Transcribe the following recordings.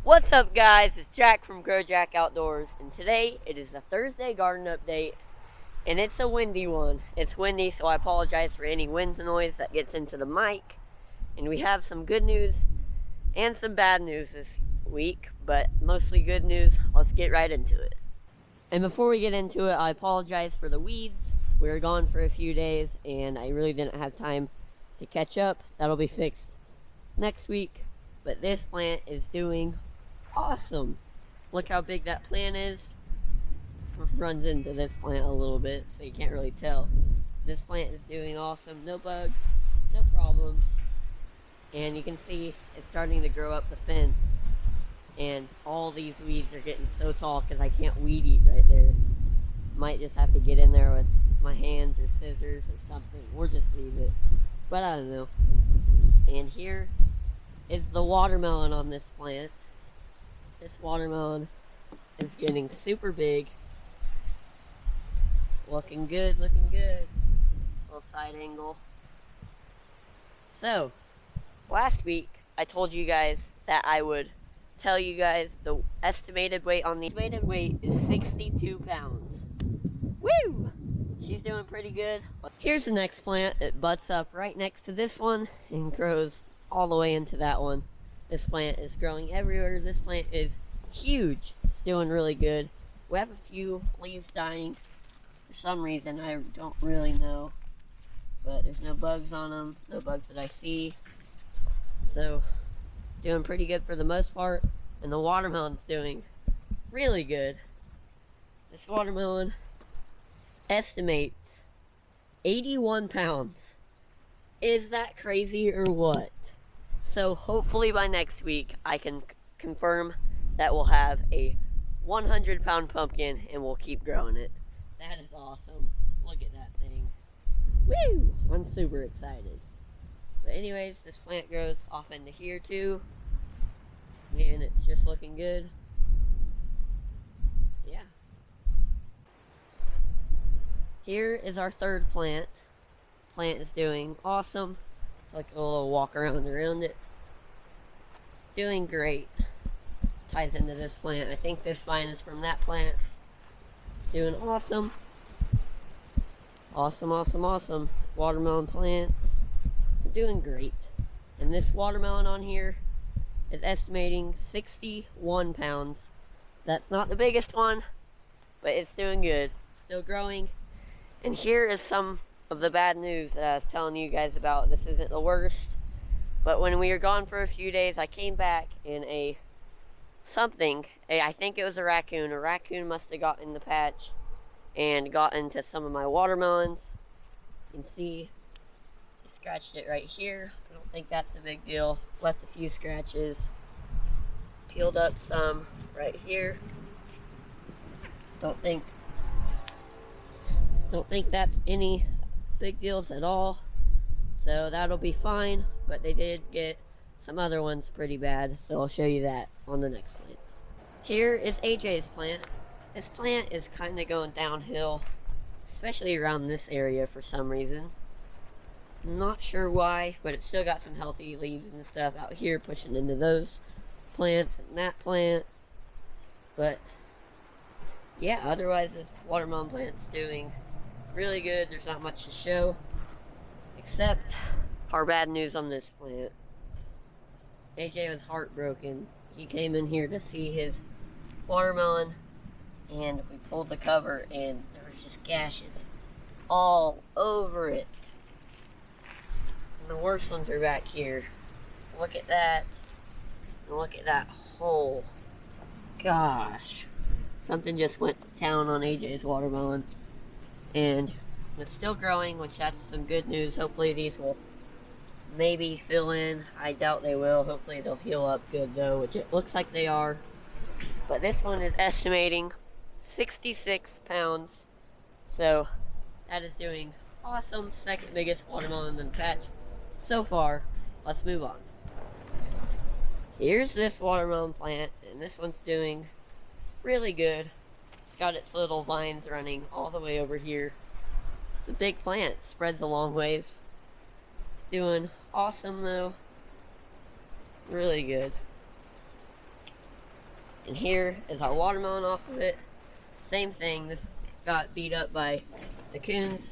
What's up, guys? It's Jack from GrowJack Outdoors, and today it is the Thursday garden update, and it's a windy one. It's windy, so I apologize for any wind noise that gets into the mic. And we have some good news and some bad news this week, but mostly good news. Let's get right into it. And before we get into it, I apologize for the weeds. We were gone for a few days, and I really didn't have time to catch up. That'll be fixed next week. But this plant is doing awesome. Look how big that plant is. Runs into this plant a little bit, so you can't really tell. This plant is doing awesome. No bugs, no problems. And you can see it's starting to grow up the fence. And all these weeds are getting so tall because I can't weed eat right there. Might just have to get in there with my hands or scissors or something, or just leave it. But I don't know. And here is the watermelon on this plant. This watermelon is getting super big. Looking good, looking good. Little side angle. So, last week I told you guys that I would tell you guys the estimated weight on the estimated weight is 62 pounds. Woo! She's doing pretty good. Here's the next plant. It butts up right next to this one and grows all the way into that one. This plant is growing everywhere. This plant is huge. It's doing really good. We have a few leaves dying for some reason. I don't really know. But there's no bugs on them. No bugs that I see. So, doing pretty good for the most part. And the watermelon's doing really good. This watermelon estimates 81 pounds. Is that crazy or what? So hopefully by next week I can confirm that we'll have a 100-pound pumpkin and we'll keep growing it. That is awesome. Look at that thing. Woo! I'm super excited. But anyways, this plant grows off into here too. And it's just looking good. Yeah. Here is our third plant. Plant is doing awesome. It's like a little walk around it. Doing great. Ties into this plant. I think this vine is from that plant. It's doing awesome. Awesome, awesome, awesome. Watermelon plants. They're doing great. And this watermelon on here is estimating 61 pounds. That's not the biggest one, but it's doing good. Still growing. And here is some of the bad news that I was telling you guys about. This isn't the worst, but when we were gone for a few days, I came back in I think it was a raccoon. A raccoon must have got in the patch and got into some of my watermelons. You can see I scratched it right here. I don't think that's a big deal. Left a few scratches. Peeled up some right here. Don't think that's any big deals at all, so that'll be fine. But they did get some other ones pretty bad, so I'll show you that on the next plant. Here is AJ's plant. This plant is kind of going downhill, especially around this area for some reason. Not sure why, but it's still got some healthy leaves and stuff out here pushing into those plants and that plant. But yeah, otherwise this watermelon plant's doing really good. There's not much to show except our bad news on this plant. AJ was heartbroken. He came in here to see his watermelon and we pulled the cover and there was just gashes all over it. And the worst ones are back here. Look at that. And look at that hole. Gosh. Something just went to town on AJ's watermelon. And it's still growing, which that's some good news. Hopefully these will maybe fill in. I doubt they will. Hopefully they'll heal up good though, which it looks like they are. But this one is estimating 66 pounds. So that is doing awesome. Second biggest watermelon in the patch so far. Let's move on. Here's this watermelon plant, and this one's doing really good. It's got its little vines running all the way over here. It's a big plant, spreads a long ways. It's doing awesome though. Really good. And here is our watermelon off of it. Same thing, this got beat up by Racoons.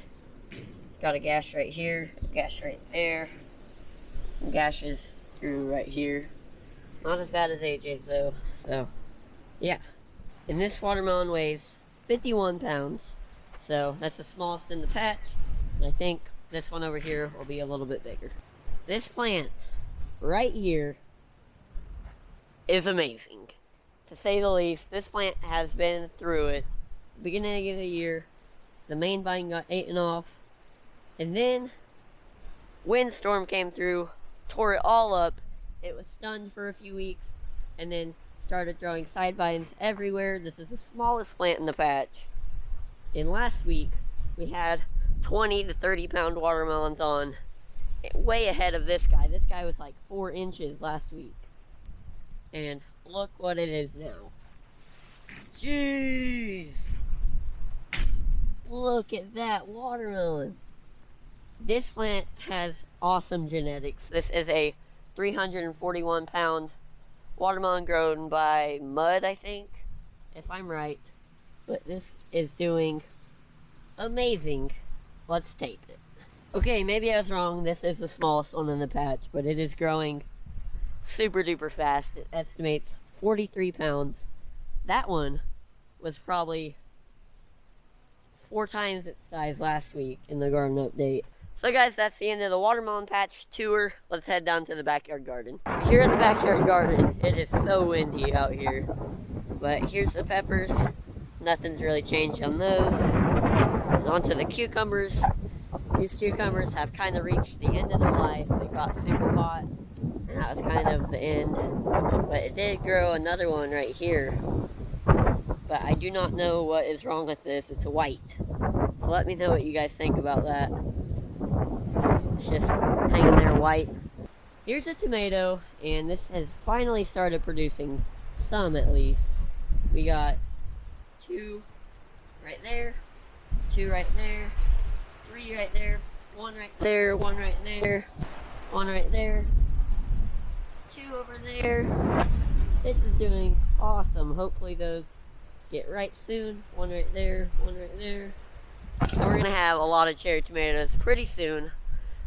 Got a gash right here, a gash right there. Some gashes through right here. Not as bad as AJ's though, so yeah. And this watermelon weighs 51 pounds. So that's the smallest in the patch. And I think this one over here will be a little bit bigger. This plant right here is amazing, to say the least. This plant has been through it. Beginning of the year, the main vine got eaten off, and then windstorm came through, tore it all up. It was stunned for a few weeks, and then started throwing side vines everywhere. This is the smallest plant in the patch. And last week, we had 20 to 30 pound watermelons on, way ahead of this guy. This guy was like 4 inches last week. And look what it is now. Jeez! Look at that watermelon. This plant has awesome genetics. This is a 341 pound watermelon grown by Mud, I think, if I'm right. But this is doing amazing. Let's tape it. Okay, maybe I was wrong. This is the smallest one in the patch, but it is growing super duper fast. It estimates 43 pounds. That one was probably 4 times its size last week in the garden update. So guys, that's the end of the watermelon patch tour. Let's head down to the backyard garden. Here at the backyard garden, it is so windy out here. But here's the peppers. Nothing's really changed on those. And onto the cucumbers. These cucumbers have kind of reached the end of their life. They got super hot. And that was kind of the end. But it did grow another one right here. But I do not know what is wrong with this. It's white. So let me know what you guys think about that. It's just hanging there white. Here's a tomato, and this has finally started producing some at least. We got 2 right there, 2 right there, 3 right there, 1 right there, 1 right there, 1 right there, 2 over there. This is doing awesome. Hopefully those get ripe soon. 1 right there, 1 right there. So we're gonna have a lot of cherry tomatoes pretty soon.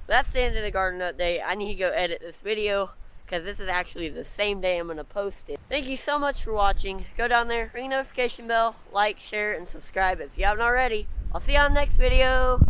That's the end of the garden update. I need to go edit this video because this is actually the same day I'm going to post it. Thank you so much for watching. Go down there, ring the notification bell, like, share, and subscribe if you haven't already. I'll see you on the next video.